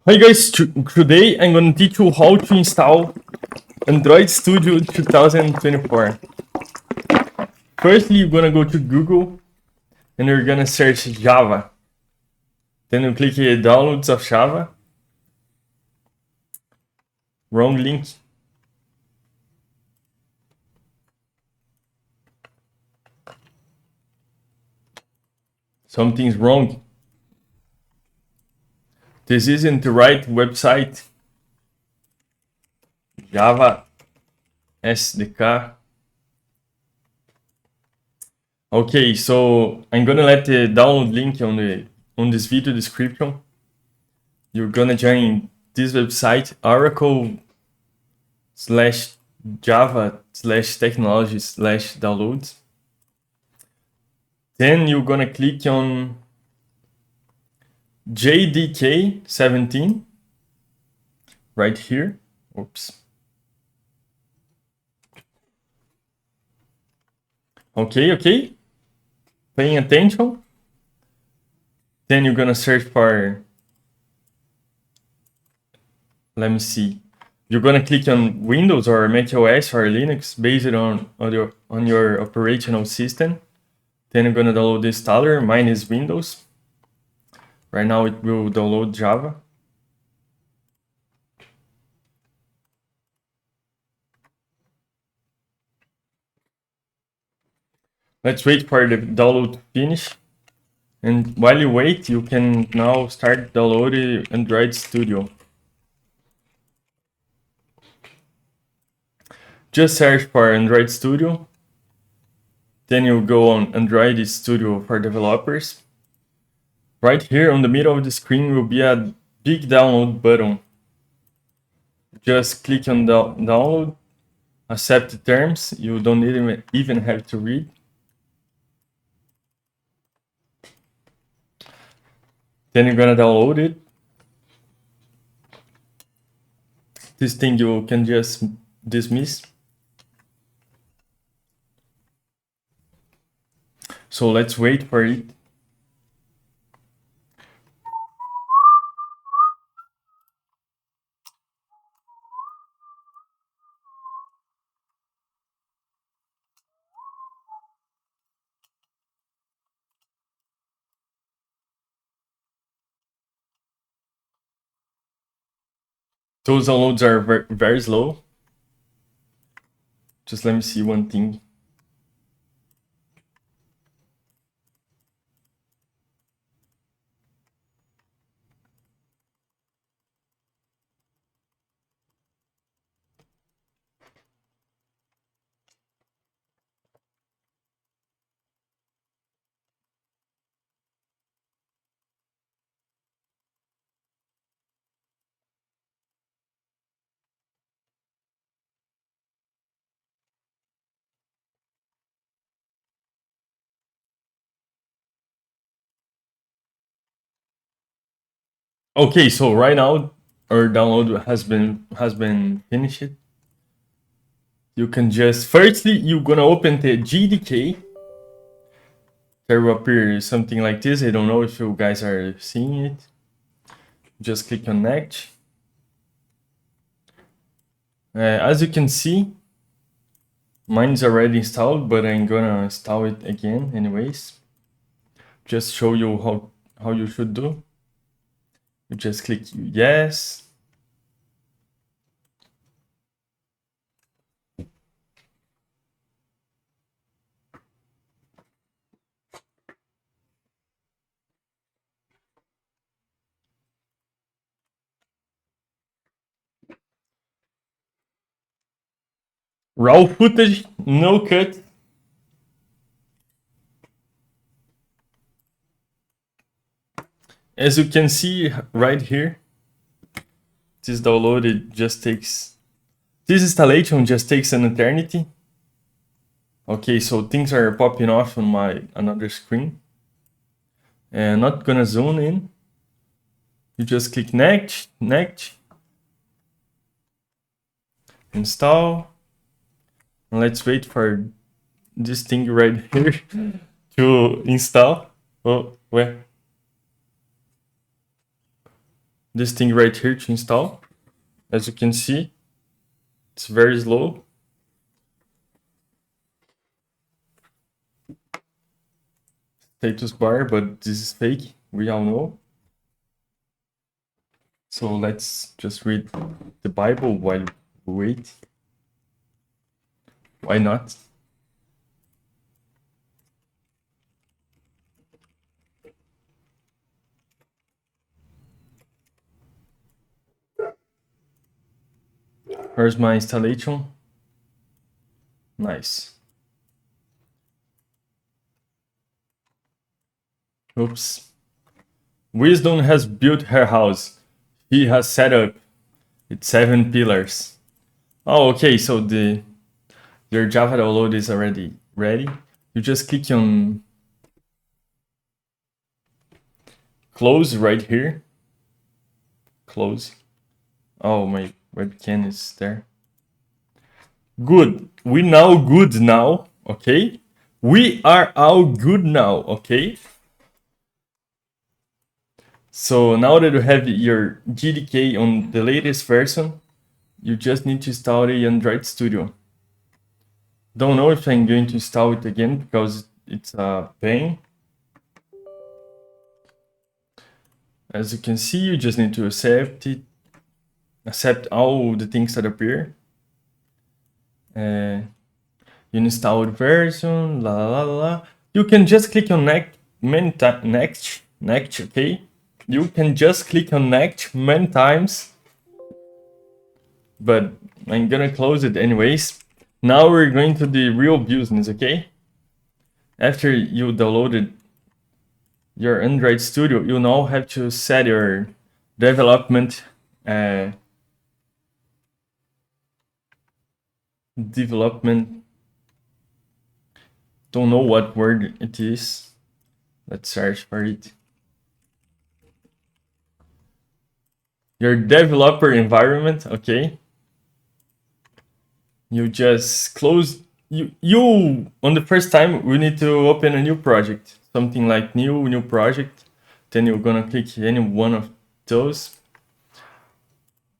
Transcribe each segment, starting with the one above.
Hi guys, today I'm gonna teach you how to install Android Studio 2024. Firstly, you're gonna go to Google and you're gonna search Java. Then you click here, Downloads of Java. Wrong link. Something's wrong. This isn't the right website. Java SDK. Okay, so I'm gonna let the download link on this video description. You're gonna join this website, oracle/java/technology/downloads. Then you're gonna click on JDK 17 right here. Oops. Okay. Paying attention. Then you're gonna search for, let me see. You're gonna click on Windows or macOS or Linux based on your operational system. Then you're gonna download the installer. Mine is Windows. Right now it will download Java. Let's wait for the download to finish. And while you wait, you can now start downloading Android Studio. Just search for Android Studio. Then you go on Android Studio for developers. Right here on the middle of the screen will be a big download button. Just click on download, accept the terms. You don't even have to read. Then you're gonna download it. This thing you can just dismiss. So let's wait for it. Those downloads are very slow. Just let me see one thing. Okay, so right now our download has been finished. You can just firstly you're gonna open the JDK. There will appear something like this. I don't know if you guys are seeing it. Just click on next. As you can see, mine is already installed, but I'm gonna install it again anyways. Just show you how you should do. You just click yes. Raw footage, no cut. As you can see right here, this installation just takes an eternity. Okay, so things are popping off on my another screen. And not gonna zoom in. You just click next, install. And let's wait for this thing right here to install. Oh, where? this thing right here to install. As you can see, it's very slow. Status bar, but this is fake, we all know. So let's just read the Bible while we wait. Why not? Here's my installation. Nice. Oops. Wisdom has built her house. He has set up its 7 pillars. Oh, okay, so your Java download is already ready. You just click on close right here. Close. Oh, my webcam is there. Good. We now good now, okay? We are all good now, okay? So now that you have your JDK on the latest version, you just need to install the Android Studio. Don't know if I'm going to install it again because it's a pain. As you can see, you just need to accept it, accept all the things that appear. You installed version, la la la la. You can just click on next, okay? You can just click on next many times, but I'm gonna close it anyways. Now we're going to the real business, okay? After you downloaded your Android Studio, you now have to set your development don't know what word it is. Let's search for it. Your developer environment, okay? You just close, you on the first time, we need to open a new project, something like new project. Then you're gonna click any one of those.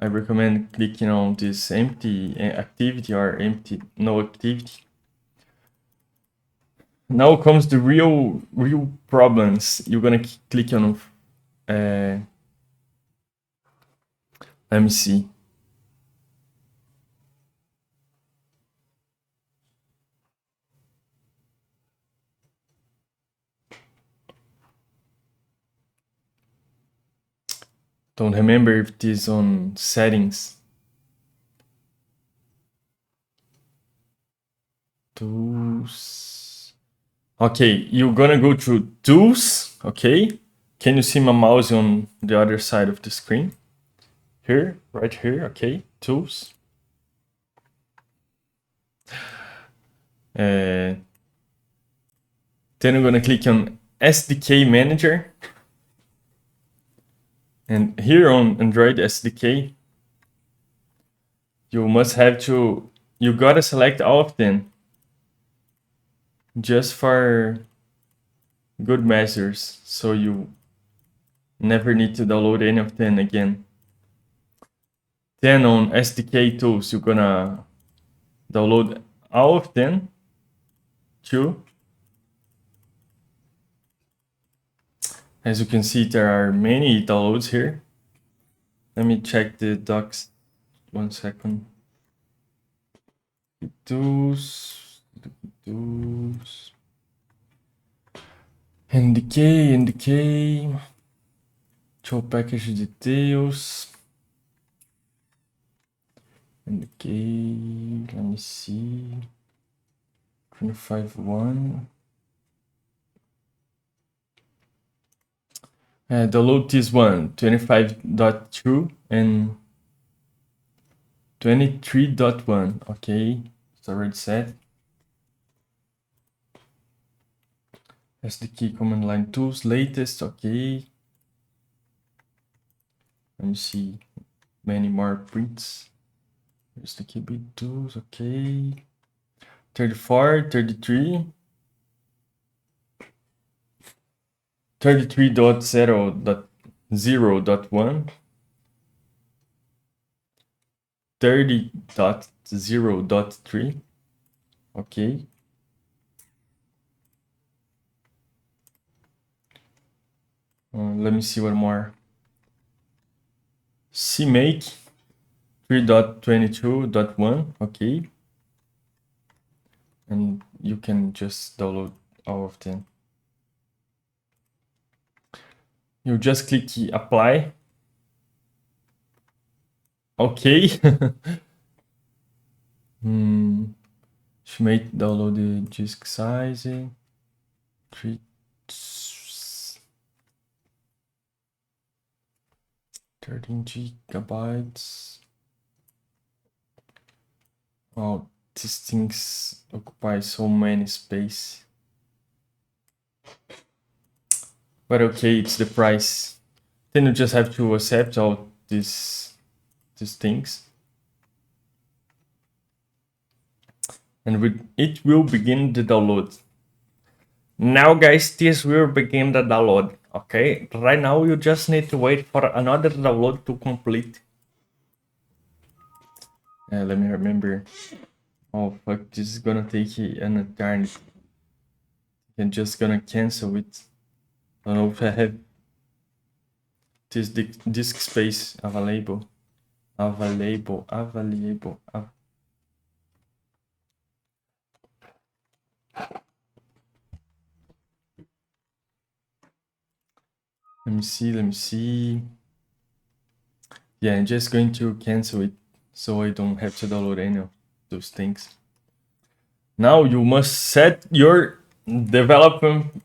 I recommend clicking on this empty activity or empty no activity. Now comes the real problems. You're gonna click on let me see. Don't remember if it is on settings. Tools. Okay, you're gonna go to tools, okay? Can you see my mouse on the other side of the screen? Here, right here, okay, tools. Then I'm gonna click on SDK Manager. And here on Android SDK, you must have to, you gotta select all of them just for good measures, so you never need to download any of them again. Then on SDK tools, you're gonna download all of them too. As you can see, there are many downloads here. Let me check the docs. 1 second. Tools. NDK. Show package details. NDK. Let me see. 25.1. Download this one, 25.2 and 23.1. Okay, it's already set. SDK command line tools, latest, okay. Let me see, many more prints. SDK bit tools, okay. 34, 33. 33.0.0.1. 30.0.3. Okay. Let me see one more. CMake 3.22.1. Okay. And you can just download all of them. You just click apply. Okay. Schmate download the disk size. 13 gigabytes. Oh, these things occupy so many space. But okay, it's the price. Then you just have to accept all these things. And it will begin the download. Now guys, this will begin the download. Okay, right now you just need to wait for another download to complete. Let me remember. Oh fuck, this is gonna take an eternity. I'm just gonna cancel it. I don't know if I have this disk space available. Let me see. Yeah, I'm just going to cancel it so I don't have to download any of those things. Now you must set your development,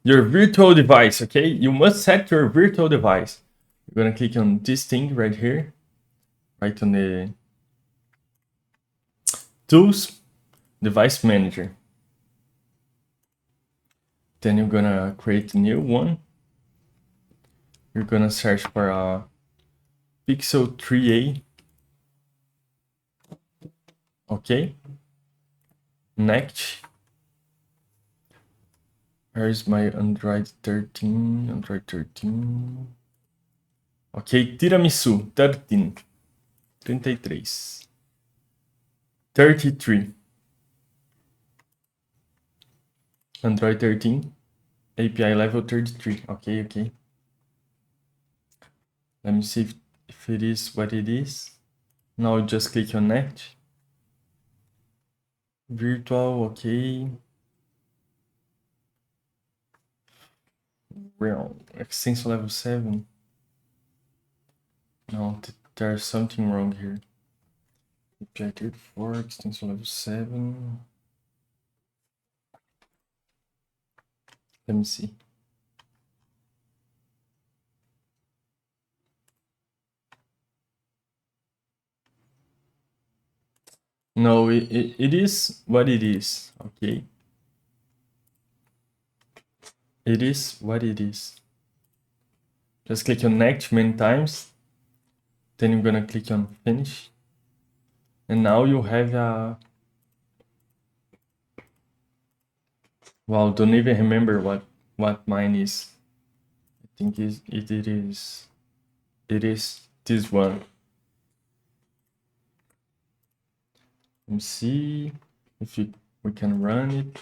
your virtual device, okay? You must set your virtual device. You're gonna click on this thing right here, right on the Tools, Device Manager. Then you're gonna create a new one. You're gonna search for a Pixel 3a. Okay. Next. Where's my Android 13? Android 13. Ok, Tiramisu 13. 33. 33. Android 13. API level 33. Okay. Let me see if it is what it is. Now just click on next. Virtual, okay. Real extension level 7. No, there's something wrong here. API 34, extension level 7. Let me see. No, it is what it is, okay? It is what it is. Just click on next many times. Then you're gonna click on finish. And now you have a... Well, don't even remember what mine is. I think it is this one. Let me see if we can run it.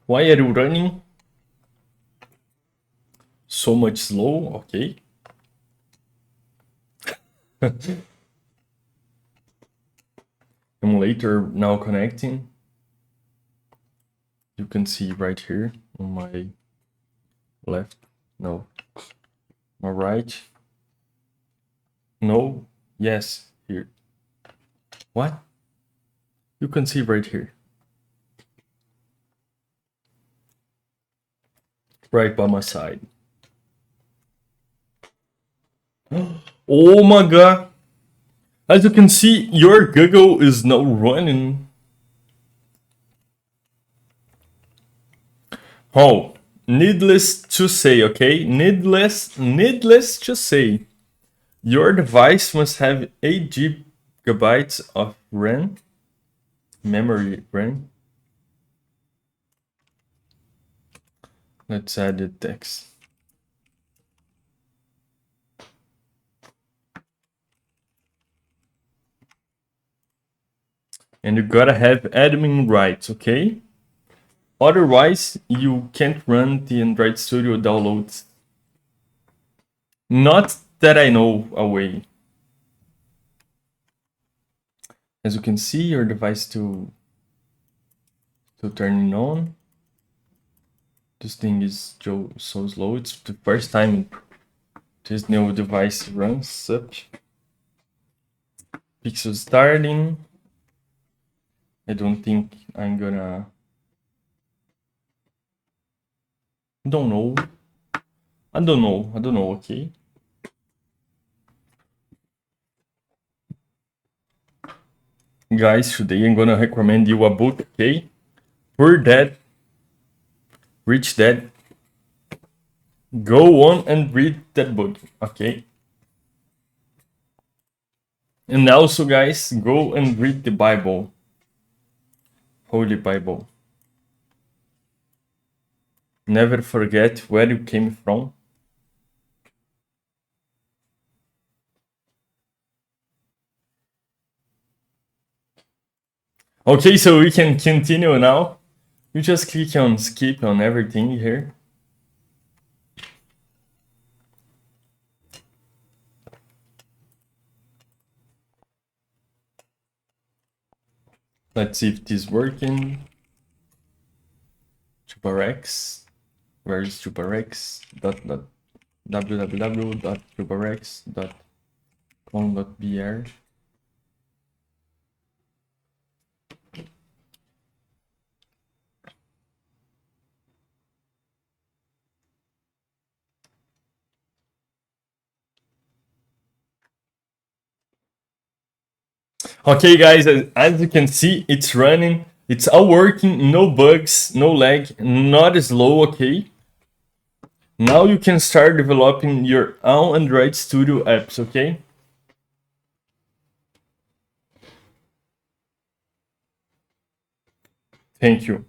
Why are you running so much slow? Okay. Emulator now connecting. You can see right here on my left. No. My right. No. Yes. Here. What? You can see right here. Right by my side. Oh my god. As you can see, your Google is now running. Oh, needless to say, okay? Needless to say. Your device must have 8 gigabytes of RAM, memory RAM. Let's add the text. And you gotta have admin rights, okay? Otherwise, you can't run the Android Studio downloads. Not that I know a way. As you can see, your device to turn it on. This thing is so slow. It's the first time this new device runs up. Pixel starting. I don't think I'm gonna... Don't know. I don't know, okay? Guys, today I'm gonna recommend you a book, okay? Poor Dad, Rich Dad. Go on and read that book, okay? And also, guys, go and read the Bible. Holy Bible. Never forget where you came from. Okay, so we can continue now. You just click on skip on everything here. Let's see if this is working. TuberX. Where is TuberX? www.tuberx.com.br. Okay, guys, as you can see, it's running. It's all working, no bugs, no lag, not slow, okay? Now you can start developing your own Android Studio apps, okay? Thank you.